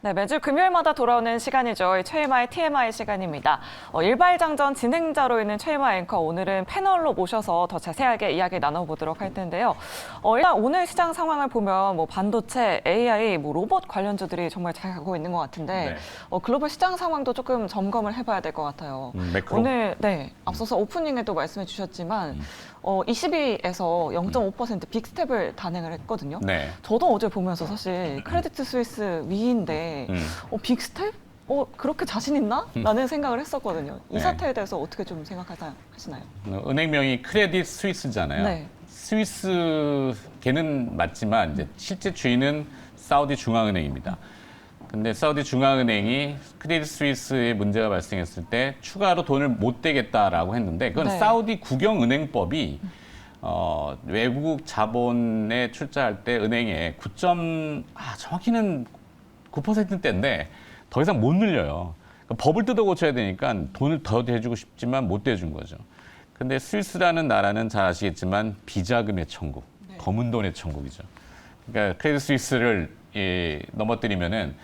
네, 매주 금요일마다 돌아오는 시간이죠. 최일마의 TMI 시간입니다. 일발장전 진행자로 있는 최일마 앵커, 오늘은 패널로 모셔서 더 자세하게 이야기 나눠보도록 할 텐데요. 일단 오늘 시장 상황을 보면 반도체, AI, 로봇 관련주들이 정말 잘 가고 있는 것 같은데 글로벌 시장 상황도 조금 점검을 해봐야 될 것 같아요. 매크로? 오늘 앞서서 오프닝에도 말씀해 주셨지만 22에서 0.5% 빅스텝을 단행을 했거든요. 네. 저도 어제 보면서 사실 크레디트 스위스 위인데 빅스텝? 그렇게 자신 있나? 라는 생각을 했었거든요. 이 네. 사태에 대해서 어떻게 좀 생각하시나요? 은행명이 크레딧 스위스잖아요. 네. 스위스 걔는 맞지만 이제 실제 주인은 사우디 중앙은행입니다. 근데 사우디 중앙은행이 크레딧 스위스에 문제가 발생했을 때 추가로 돈을 못 대겠다라고 했는데 그건 네. 사우디 국영은행법이 외국 자본에 출자할 때 은행에 정확히는 9%대인데 더 이상 못 늘려요. 그러니까 법을 뜯어 고쳐야 되니까 돈을 더 대주고 싶지만 못 대준 거죠. 근데 스위스라는 나라는 잘 아시겠지만 비자금의 천국, 검은 돈의 천국이죠. 그러니까 크레딧 스위스를 넘어뜨리면은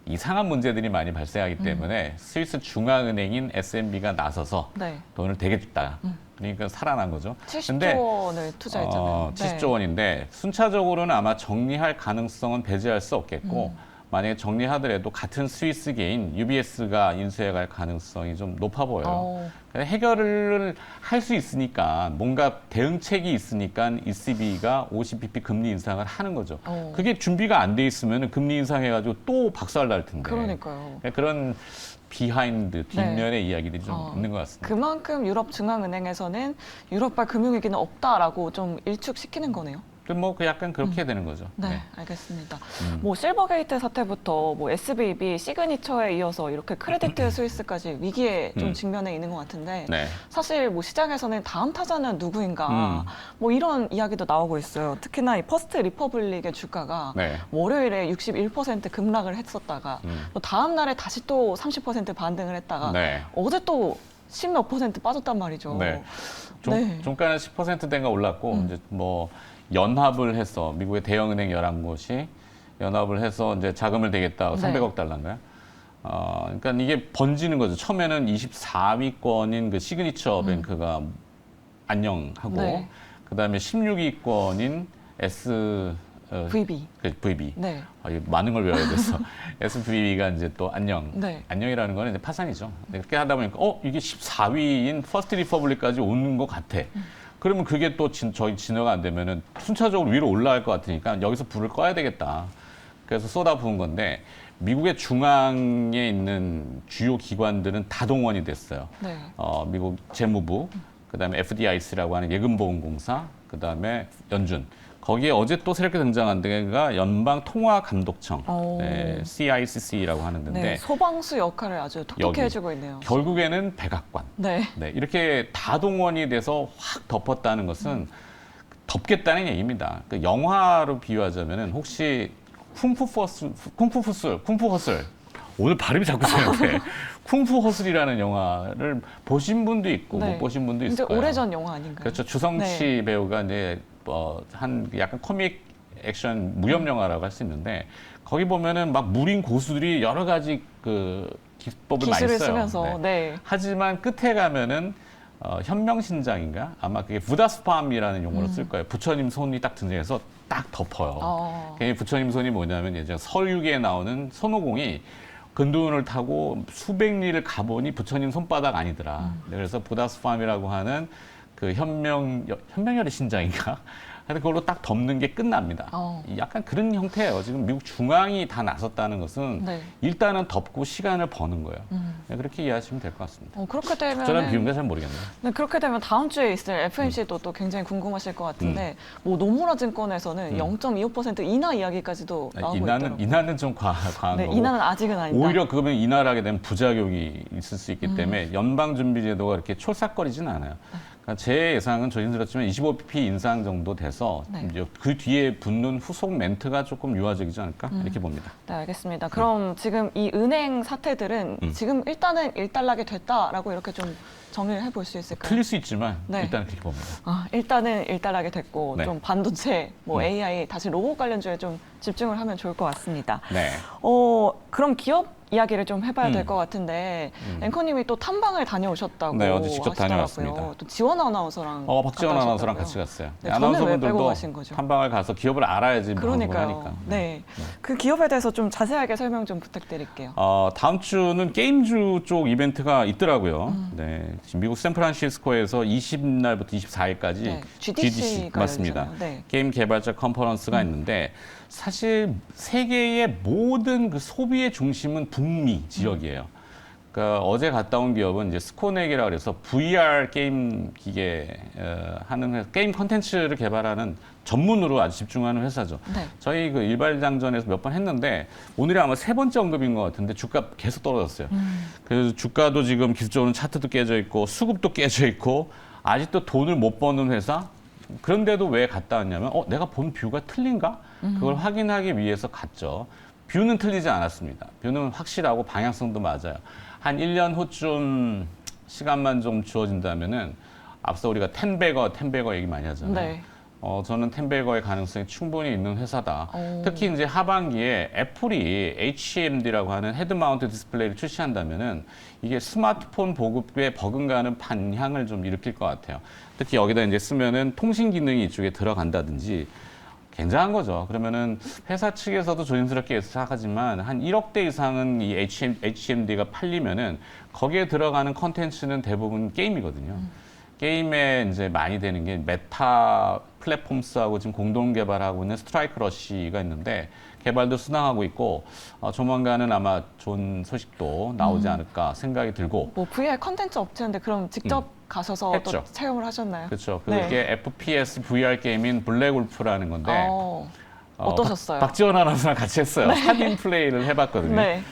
이상한 문제들이 많이 발생하기 때문에 스위스 중앙은행인 SNB가 나서서 돈을 대겠다. 그러니까 살아난 거죠. 70조 원을 투자했잖아요. 70조 원인데 순차적으로는 아마 정리할 가능성은 배제할 수 없겠고 만약에 정리하더라도 같은 스위스계인 UBS가 인수해갈 가능성이 좀 높아 보여요. 해결을 할 수 있으니까 뭔가 대응책이 있으니까 ECB가 50bp 금리 인상을 하는 거죠. 그게 준비가 안 돼 있으면 금리 인상해가지고 또 박살 날 텐데. 그러니까요. 그런 비하인드, 뒷면의 이야기들이 좀 있는 것 같습니다. 그만큼 유럽 중앙은행에서는 유럽발 금융위기는 없다라고 좀 일축시키는 거네요. 약간 그렇게 되는 거죠. 네, 알겠습니다. 실버게이트 사태부터 SVB, 시그니처에 이어서 이렇게 크레디트 스위스까지 위기에 좀 직면해 있는 것 같은데 사실 시장에서는 다음 타자는 누구인가 이런 이야기도 나오고 있어요. 특히나 이 퍼스트 리퍼블릭의 주가가 월요일에 61% 급락을 했었다가 또 다음 날에 다시 또 30% 반등을 했다가 어제 또 10몇 % 빠졌단 말이죠. 종가는 10%대가 올랐고 이제 연합을 해서 미국의 대형은행 11곳이 연합을 해서 이제 자금을 대겠다 300억 달러인가요? 그러니까 이게 번지는 거죠. 처음에는 24위권인 그 시그니처 뱅크가 안녕하고 그다음에 16위권인 VB. 많은 걸 외워야 돼서 SVB가 이제 또 안녕이라는 거는 이제 파산이죠. 그렇게 하다 보니까 이게 14위인 퍼스트 리퍼블릭까지 오는 것 같아. 그러면 그게 또 저희 진화가 안 되면은 순차적으로 위로 올라갈 것 같으니까 여기서 불을 꺼야 되겠다. 그래서 쏟아부은 건데 미국의 중앙에 있는 주요 기관들은 다 동원이 됐어요. 미국 재무부, 그다음에 FDIC라고 하는 예금보험공사, 그다음에 연준. 거기에 어제 또 새롭게 등장한 데가 연방통화감독청, CICC라고 하는 데인데 소방수 역할을 아주 톡톡히 해주고 있네요. 결국에는 백악관. 이렇게 다 동원이 돼서 확 덮었다는 것은 덮겠다는 얘기입니다. 그 영화로 비유하자면은 혹시 쿵푸 허슬 오늘 발음이 자꾸 세는데 쿵푸 허슬이라는 영화를 보신 분도 있고 못 보신 분도 있을 거예요. 오래전 영화 아닌가요? 그렇죠. 주성치 배우가 이제 한 약간 코믹 액션 무협 영화라고 할 수 있는데 거기 보면은 막 무린 고수들이 여러 가지 그 기법을 많이 써요. 쓰면서, 하지만 끝에 가면은 현명신장인가 아마 그게 부다스팜이라는 용어로 쓸 거예요. 부처님 손이 딱 등장해서 딱 덮어요. 부처님 손이 뭐냐면 예전 서유기에 나오는 손오공이 근두운을 타고 수백 리를 가보니 부처님 손바닥 아니더라. 그래서 부다스팜이라고 하는 그 현명열의 신장인가? 하여튼 그걸로 딱 덮는 게 끝납니다. 약간 그런 형태예요. 지금 미국 중앙이 다 나섰다는 것은 일단은 덮고 시간을 버는 거예요. 그렇게 이해하시면 될 것 같습니다. 그렇게 되면 저는 비용가 잘 모르겠네요. 그렇게 되면 다음 주에 있을 FMC도 또 굉장히 궁금하실 것 같은데 노무라 증권에서는 0.25% 인하 이야기까지도 나오고 있더라고요. 인하는 좀 과한 거고. 인하는 아직은 아니다. 오히려 그러면 인하를 하게 되면 부작용이 있을 수 있기 때문에 연방준비제도가 이렇게 촐싹거리지는 않아요. 그러니까 제 예상은 조심스럽지만 25pp 인상 정도 돼서 네. 이제 그 뒤에 붙는 후속 멘트가 조금 유화적이지 않을까 이렇게 봅니다. 네, 알겠습니다. 그럼 지금 이 은행 사태들은 지금 일단은 일단락이 됐다라고 이렇게 좀 정리를 해볼 수 있을까요? 틀릴 수 있지만 네. 일단 그렇게 봅니다. 일단은 일단락이 됐고 네. 좀 반도체, AI, 다시 로봇 관련주에 좀 집중을 하면 좋을 것 같습니다. 네. 그럼 기업 이야기를 좀 해봐야 될 것 같은데 앵커님이 또 탐방을 다녀오셨다고 네, 어제 직접 하시더라고요. 다녀왔습니다. 또 지원 아나운서랑 박지원 아나운서랑 같이 갔어요. 네, 저는 왜 빼고 가신 거죠? 탐방을 가서 기업을 알아야지 그러니까요. 하니까. 네. 그 기업에 대해서 좀 자세하게 설명 좀 부탁드릴게요. 다음 주는 게임주 쪽 이벤트가 있더라고요. 네, 지금 미국 샌프란시스코에서 20날부터 24일까지 네, GDC가 맞습니다. 네. 게임 개발자 컨퍼런스가 있는데 사실 세계의 모든 그 소비의 중심은 북미 지역이에요. 그러니까 어제 갔다 온 기업은 이제 스코넥이라고 해서 VR 게임 기계 하는 회사, 게임 컨텐츠를 개발하는 전문으로 아주 집중하는 회사죠. 네. 저희 그 일발장전에서 몇 번 했는데 오늘이 아마 3번째 언급인 것 같은데 주가 계속 떨어졌어요. 그래서 주가도 지금 기술적으로 차트도 깨져 있고 수급도 깨져 있고 아직도 돈을 못 버는 회사. 그런데도 왜 갔다 왔냐면 내가 본 뷰가 틀린가? 그걸 확인하기 위해서 갔죠. 뷰는 틀리지 않았습니다. 뷰는 확실하고 방향성도 맞아요. 한 1년 후쯤 시간만 좀 주어진다면은 앞서 우리가 텐베거 얘기 많이 하잖아요. 네. 저는 텐베거의 가능성이 충분히 있는 회사다. 특히 이제 하반기에 애플이 HMD라고 하는 헤드 마운트 디스플레이를 출시한다면은 이게 스마트폰 보급에 버금가는 반향을 좀 일으킬 것 같아요. 특히 여기다 이제 쓰면은 통신 기능이 이쪽에 들어간다든지 굉장한 거죠. 그러면은 회사 측에서도 조심스럽게 생각하지만 한 1억대 이상은 이 HMD가 팔리면은 거기에 들어가는 컨텐츠는 대부분 게임이거든요. 게임에 이제 많이 되는 게 메타 플랫폼스하고 지금 공동 개발하고 있는 스트라이크 러쉬가 있는데 개발도 순항하고 있고 조만간은 아마 좋은 소식도 나오지 않을까 생각이 들고. 뭐 VR 컨텐츠 업체인데 그럼 직접 가셔서 했죠. 또 체험을 하셨나요? 그렇죠. 네. 그게 FPS VR 게임인 블랙울프라는 건데 어떠셨어요? 박지원 아나운서랑 같이 했어요. 3인 플레이를 해봤거든요. 네.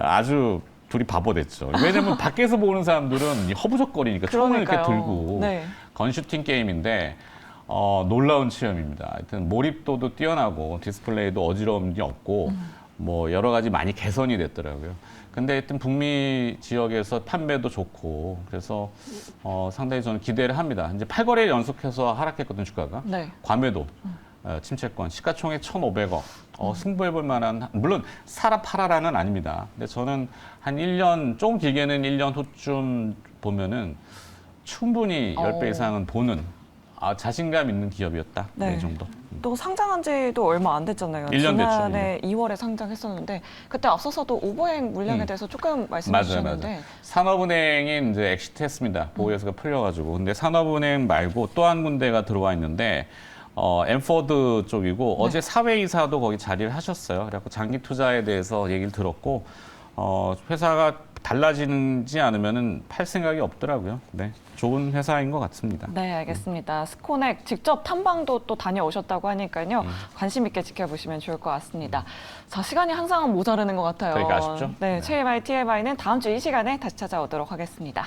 아주 둘이 바보 됐죠. 왜냐면 밖에서 보는 사람들은 허부적거리니까 총을 이렇게 들고 네. 건슈팅 게임인데 놀라운 체험입니다. 하여튼 몰입도도 뛰어나고 디스플레이도 어지러움이 없고 뭐 여러 가지 많이 개선이 됐더라고요. 근데 하여튼 북미 지역에서 판매도 좋고 그래서 상당히 저는 기대를 합니다. 이제 8거래 연속해서 하락했거든요, 주가가. 네. 과매도 침체권, 시가총액 1,500억. 승부해볼 만한, 물론 사라 팔아라는 아닙니다. 근데 저는 한 1년, 조금 길게는 1년 후쯤 보면은 충분히 10배 이상은 보는 자신감 있는 기업이었다. 네. 이 정도. 또 상장한 지도 얼마 안 됐잖아요. 1년 됐죠, 지난해 2월에 상장했었는데 그때 앞서서도 오버행 물량에 대해서 조금 말씀해 주셨는데 맞아요. 산업은행이 이제 엑시트했습니다. 보호해서가 풀려가지고. 근데 산업은행 말고 또 한 군데가 들어와 있는데 엠포드 쪽이고 어제 사회이사도 거기 자리를 하셨어요. 그래갖고 장기 투자에 대해서 얘기를 들었고 회사가 달라지지 않으면은 팔 생각이 없더라고요. 네, 좋은 회사인 것 같습니다. 네, 알겠습니다. 스코넥 직접 탐방도 또 다녀오셨다고 하니까요. 관심 있게 지켜보시면 좋을 것 같습니다. 자, 시간이 항상 모자르는 것 같아요. 그러니까 아쉽죠? 네, TMI는 다음 주 이 시간에 다시 찾아오도록 하겠습니다.